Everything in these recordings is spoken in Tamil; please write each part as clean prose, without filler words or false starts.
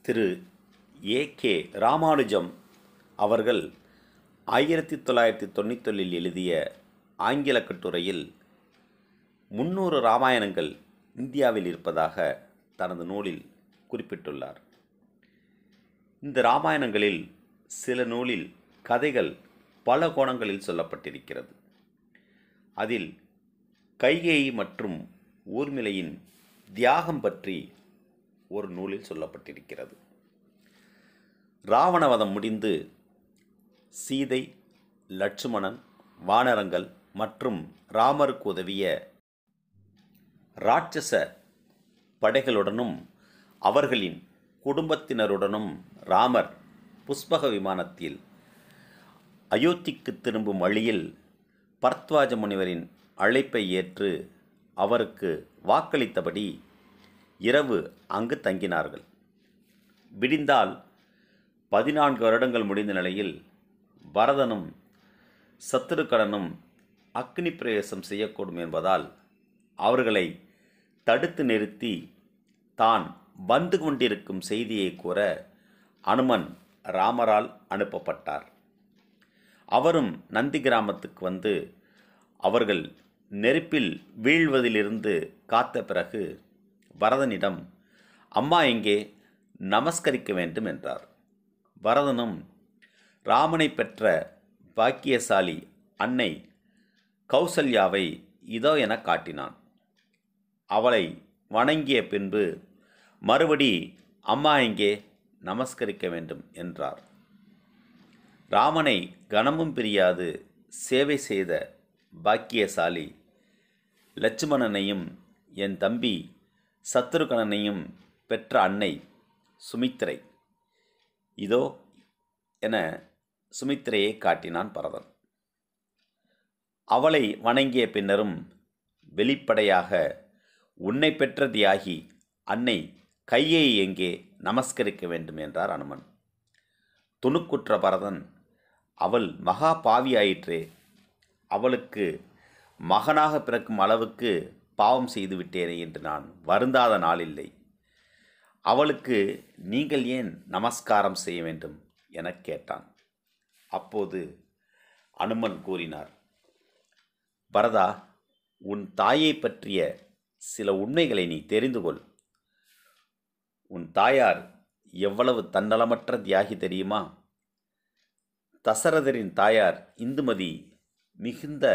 திரு ஏ.கே. ராமானுஜம் அவர்கள் 1991 எழுதிய ஆங்கில கட்டுரையில் 300 இராமாயணங்கள் இந்தியாவில் இருப்பதாக தனது நூலில் குறிப்பிட்டுள்ளார். இந்த இராமாயணங்களில் சில நூலில் கதைகள் பல கோணங்களில் சொல்லப்பட்டிருக்கிறது. அதில் கைகேயி மற்றும் ஊர்மிளையின் தியாகம் பற்றி ஒரு நூலில் சொல்லப்பட்டிருக்கிறது. ராவணவதம் முடிந்து சீதை, லட்சுமணன், வானரங்கள் மற்றும் ராமருக்கு உதவிய இராட்சச படைகளுடனும் அவர்களின் குடும்பத்தினருடனும் ராமர் புஷ்பக விமானத்தில் அயோத்திக்கு திரும்பும் வழியில் பரத்வாஜ முனிவரின் அழைப்பை ஏற்று அவருக்கு வாக்களித்தபடி இரவு அங்கு தங்கினார்கள். விடிந்தால் 14 வருடங்கள் முடிந்த நிலையில் பரதனும் சத்துருக்கடனும் அக்னி பிரவேசம் செய்யக்கூடும் என்பதால் அவர்களை தடுத்து நிறுத்தி தான் வந்து கொண்டிருக்கும் செய்தியை கூற அனுமன் ராமரால் அனுப்பப்பட்டார். அவரும் நந்தி கிராமத்துக்கு வந்து அவர்கள் நெருப்பில் வீழ்வதிலிருந்து காத்த பிறகு பரதனிடம் அம்மா எங்கே, நமஸ்கரிக்க வேண்டும் என்றார். பரதனும் ராமனை பெற்ற பாக்கியசாலி அன்னை கௌசல்யாவை இதோ என காட்டினான். அவளை வணங்கிய பின்பு மறுபடி அம்மா எங்கே, நமஸ்கரிக்க வேண்டும் என்றார். ராமனை கணமும் பிரியாது சேவை செய்த பாக்கியசாலி லட்சுமணனையும் என் தம்பி சத்ருகணனையும் பெற்ற அன்னை சுமித்திரை இதோ என சுமித்திரையை காட்டினான் பரதன். அவளை வணங்கிய பின்னரும் வெளிப்படையாக உன்னை பெற்ற தியாகி அன்னை கைகேயி எங்கே, நமஸ்கரிக்க வேண்டும் என்றார் அனுமன். துணுக்குற்ற பரதன் அவள் மகா பாவியாயிற்றே, அவளுக்கு மகனாக பிறக்கும் அளவுக்கு பாவம் செய்து விட்டேனே என்று நான் வருந்தாத நாளில்லை. அவளுக்கு நீங்கள் ஏன் நமஸ்காரம் செய்ய வேண்டும் எனக் கேட்டான். அப்போது அனுமன் கூறினார், பரதா, உன் தாயை பற்றிய சில உண்மைகளை நீ தெரிந்து கொள். உன் தாயார் எவ்வளவு தன்னலமற்ற தியாகி தெரியுமா? தசரதரின் தாயார் இந்துமதி மிகுந்த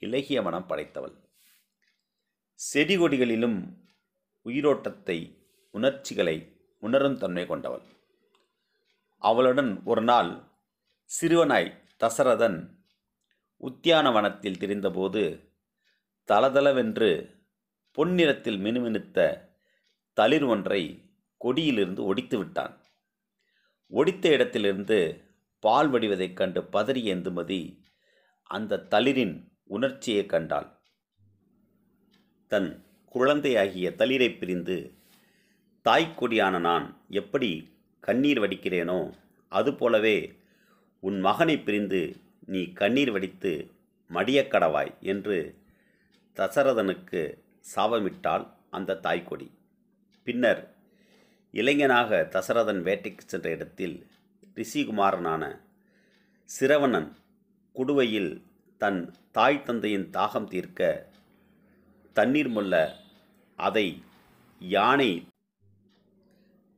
இலகிய மனம் படைத்தவள். செடி கொடிகளிலும் உயிரோட்டத்தை, உணர்ச்சிகளை உணரும் தன்மை கொண்டவள். அவளுடன் ஒரு நாள் சிறுவனாய் தசரதன் உத்தியானவனத்தில் திரிந்தபோது தளதளவென்று பொன்னிறத்தில் மினுமினுத்த தளிர் ஒன்றை கொடியிலிருந்து ஒடித்து விட்டான். ஒடித்த இடத்திலிருந்து பால் வடிவதைக் கண்டு பதறிய இந்துமதி அந்த தளிரின் உணர்ச்சியை கண்டாள். தன் குழந்தையாகிய தளிரை பிரிந்து தாய்க்கொடியான நான் எப்படி கண்ணீர் வடிக்கிறேனோ அதுபோலவே உன் மகனை பிரிந்து நீ கண்ணீர் வடித்து மடியக்கடவாய் என்று தசரதனுக்கு சாபமிட்டாள் அந்த தாய்க்கொடி. பின்னர் இளைஞனாக தசரதன் வேட்டைக்கு சென்ற இடத்தில் ரிஷிகுமாரனான சிரவணன் குடுவையில் தன் தாய் தந்தையின் தாகம் தீர்க்க தண்ணீர் மொல்ல அதை யானை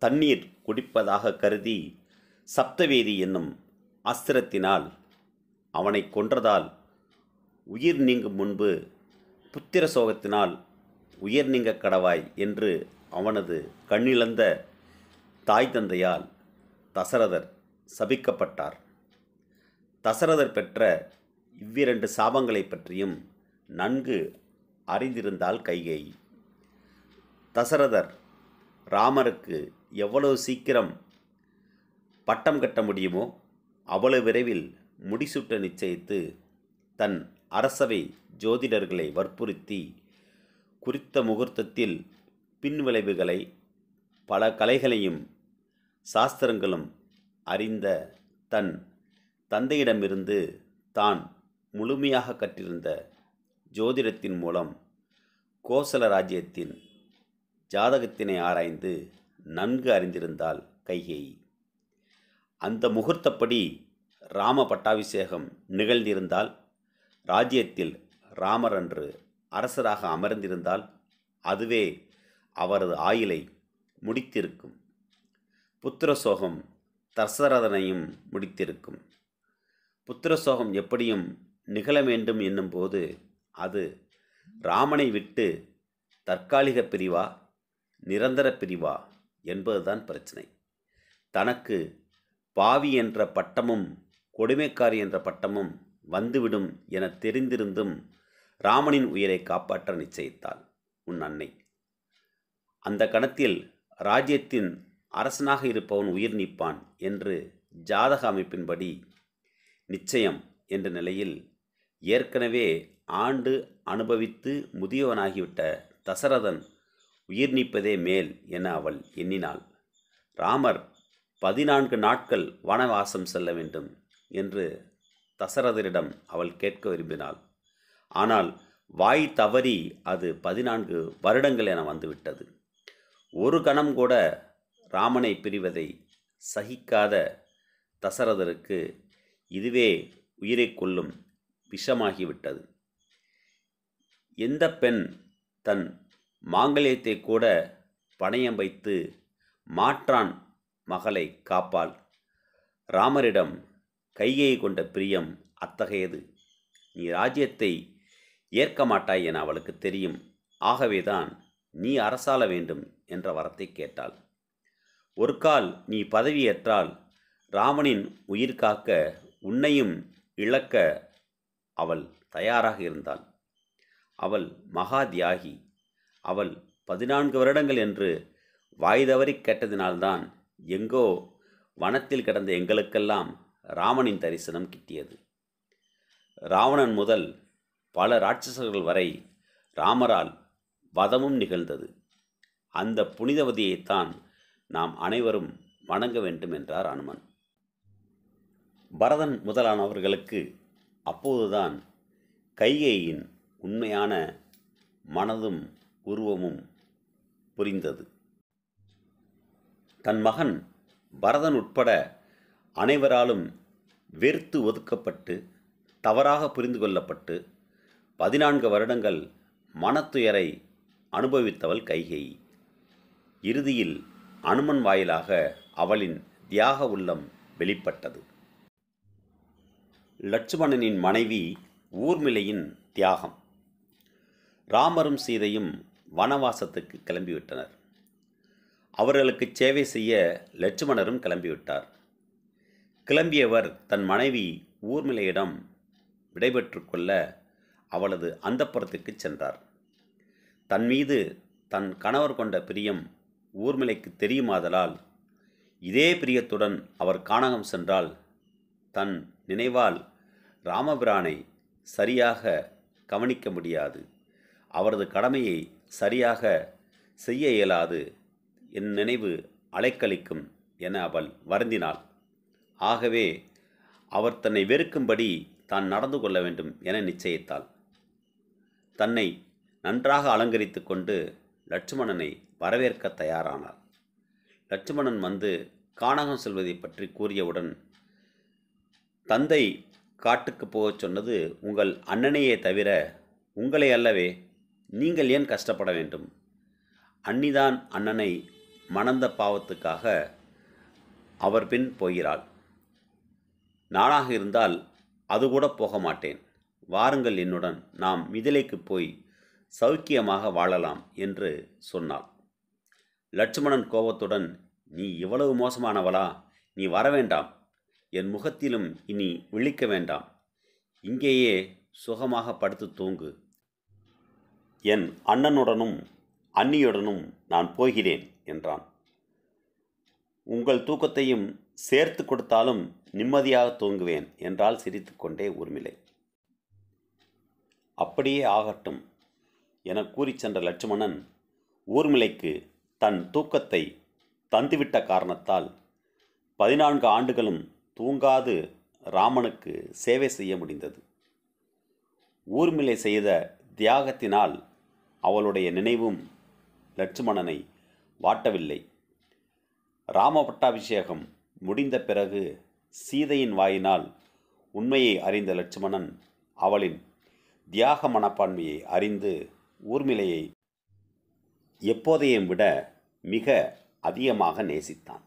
தண்ணீர் குடிப்பதாக கருதி சப்தவேதி என்னும் அஸ்திரத்தினால் அவனை கொன்றதால் உயிர் நீங்கும் முன்பு புத்திர சோகத்தினால் உயிர் நீங்க கடவாய் என்று அவனது கண்ணிழந்த தாய் தந்தையால் தசரதர் சபிக்கப்பட்டார். தசரதர் பெற்ற இவ்விரண்டு சாபங்களை பற்றியும் நன்கு அறிந்திருந்தாள் கைகேயி. தசரதர் ராமருக்கு எவ்வளவு சீக்கிரம் பட்டம் கட்ட முடியுமோ அவ்வளவு விரைவில் முடிசூட்ட நிச்சயித்து தன் அரசவை ஜோதிடர்களை வற்புறுத்தி குறித்த முகூர்த்தத்தில் பின்விளைவுகளை பல கலைகளையும் சாஸ்திரங்களும் அறிந்த தன் தந்தையிடமிருந்து தான் முழுமையாக கற்றிருந்த ஜோதிடத்தின் மூலம் கோசல ராஜ்யத்தின் ஜாதகத்தினை ஆராய்ந்து நன்கு அறிந்திருந்தாள் கைகேயி. அந்த முகூர்த்தப்படி ராம பட்டாபிஷேகம் நிகழ்ந்திருந்தால், ராஜ்யத்தில் ராமர் அன்று அரசராக அமர்ந்திருந்தால், அதுவே அவரது ஆயுளை முடித்திருக்கும். புத்திரசோகம் தசரதனையும் முடித்திருக்கும். புத்திரசோகம் எப்படியும் நிகழ வேண்டும் என்னும்போது அது ராமனை விட்டு தற்காலிக பிரிவா நிரந்தர பிரிவா என்பதுதான் பிரச்சனை. தனக்கு பாவி என்ற பட்டமும் கொடுமைக்காரி என்ற பட்டமும் வந்துவிடும் என தெரிந்திருந்தும் ராமனின் உயிரை காப்பாற்ற நிச்சயித்தாள் உன் அன்னை. அந்த கணத்தில் ராஜ்யத்தின் அரசனாக இருப்பவன் உயிர் நீப்பான் என்று ஜாதக அமைப்பின்படி நிச்சயம் என்ற நிலையில் ஏற்கனவே ஆண்டு அனுபவித்து முதியவனாகிவிட்ட தசரதன் உயிர் நீப்பதே மேல் என அவள் எண்ணினாள். ராமர் 14 நாட்கள் வனவாசம் செல்ல வேண்டும் என்று தசரதரிடம் அவள் கேட்க விரும்பினாள். ஆனால் வாய் தவறி அது 14 வருடங்கள் என வந்துவிட்டது. ஒரு கணம் கூட ராமனை பிரிவதை சகிக்காத தசரதருக்கு இதுவே உயிரை கொல்லும் விஷமாகிவிட்டது. எந்த பெண் தன் மாங்கல்யத்தை கூட பணயம் வைத்து மாற்றான் மகளை காப்பாள்? ராமரிடம் கைகேயி கொண்ட பிரியம் அத்தகையது. நீ ராஜ்யத்தை ஏற்க மாட்டாய் என அவளுக்கு தெரியும். ஆகவேதான் நீ அரசாள வேண்டும் என்ற வரத்தை கேட்டாள். ஒரு கால் நீ பதவியேற்றால் ராமனின் உயிர் காக்க உன்னையும் இழக்க அவள் தயாராக இருந்தாள். அவள் மகா தியாகி. அவள் 14 வருடங்கள் என்று வாய்தவறி கேட்டதினால்தான் எங்கோ வனத்தில் கிடந்த எங்களுக்கெல்லாம் ராமனின் தரிசனம் கிட்டியது. ராவணன் முதல் பல ராட்சசர்கள் வரை ராமரால் வதமும் நிகழ்ந்தது. அந்த புனிதவதியைத்தான் நாம் அனைவரும் வணங்க வேண்டும் என்றார் அனுமன். பரதன் முதலானவர்களுக்கு அப்போதுதான் கைகேயின் உண்மையான மனதும் உருவமும் புரிந்தது. தன் மகன் பரதன் உட்பட அனைவராலும் வெறுத்து ஒதுக்கப்பட்டு தவறாக புரிந்து கொள்ளப்பட்டு 14 வருடங்கள் மனத்துயரை அனுபவித்தவள் கைகேயி. இறுதியில் அனுமன் வாயிலாக அவளின் தியாக உள்ளம் வெளிப்பட்டது. லட்சுமணனின் மனைவி ஊர்மிளையின் தியாகம். ராமரும் சீதையும் வனவாசத்துக்கு கிளம்பிவிட்டனர். அவர்களுக்கு சேவை செய்ய லட்சுமணரும் கிளம்பிவிட்டார். கிளம்பியவர் தன் மனைவி ஊர்மிளையிடம் விடைபெற்று கொள்ள அவளது அந்தப்புரத்துக்கு சென்றார். தன் மீது தன் கணவர் கொண்ட பிரியம் ஊர்மிளைக்கு தெரியுமாதலால் இதே பிரியத்துடன் அவர் கானகம் சென்றால் தன் நினைவால் ராமபிரானை சரியாக கவனிக்க முடியாது, அவரது கடமையை சரியாக செய்ய இயலாது, என் நினைவு அலைக்கழிக்கும் என அவள் வருந்தினாள். ஆகவே அவர் தன்னை வெறுக்கும்படி தான் நடந்து கொள்ள வேண்டும் என நிச்சயித்தாள். தன்னை நன்றாக அலங்கரித்து கொண்டு லட்சுமணனை வரவேற்க தயாரானாள். லட்சுமணன் வந்து கானகம் செல்வதை பற்றி கூறியவுடன், தந்தை காட்டுக்கு போகச் சொன்னது உங்கள் அண்ணனையே தவிர உங்களை அல்லவே, நீங்கள் ஏன் கஷ்டப்பட வேண்டும்? அன்னிதான் அண்ணனை மணந்த பாவத்துக்காக அவர் பின் போகிறாள். நானாக இருந்தால் அது கூட போக மாட்டேன். வாருங்கள் என்னுடன், நாம் மிதிலைக்கு போய் சௌக்கியமாக வாழலாம் என்று சொன்னாள். லட்சுமணன் கோபத்துடன், நீ இவ்வளவு மோசமானவளா? நீ வரவேண்டாம், என் முகத்திலும் இனி விழிக்க வேண்டாம், இங்கேயே சுகமாக படுத்து தூங்கு. என் அண்ணனுடனும் அண்ணியுடனும் நான் போகிறேன் என்றான். உங்கள் தூக்கத்தையும் சேர்த்து கொடுத்தாலும் நிம்மதியாக தூங்குவேன் என்றால் சிரித்துக்கொண்டே ஊர்மிளை. அப்படியே ஆகட்டும் என கூறி சென்ற லட்சுமணன் ஊர்மிளைக்கு தன் தூக்கத்தை தந்துவிட்ட காரணத்தால் 14 ஆண்டுகளும் தூங்காது ராமனுக்கு சேவை செய்ய முடிந்தது. ஊர்மிளை செய்த தியாகத்தினால் அவளுடைய நினைவும் லட்சுமணனை வாட்டவில்லை. ராம பட்டாபிஷேகம் முடிந்த பிறகு சீதையின் வாயினால் உண்மையை அறிந்த லட்சுமணன் அவளின் தியாக மனப்பான்மையை அறிந்து ஊர்மிளையை எப்போதையும் விட மிக அதிகமாக நேசித்தான்.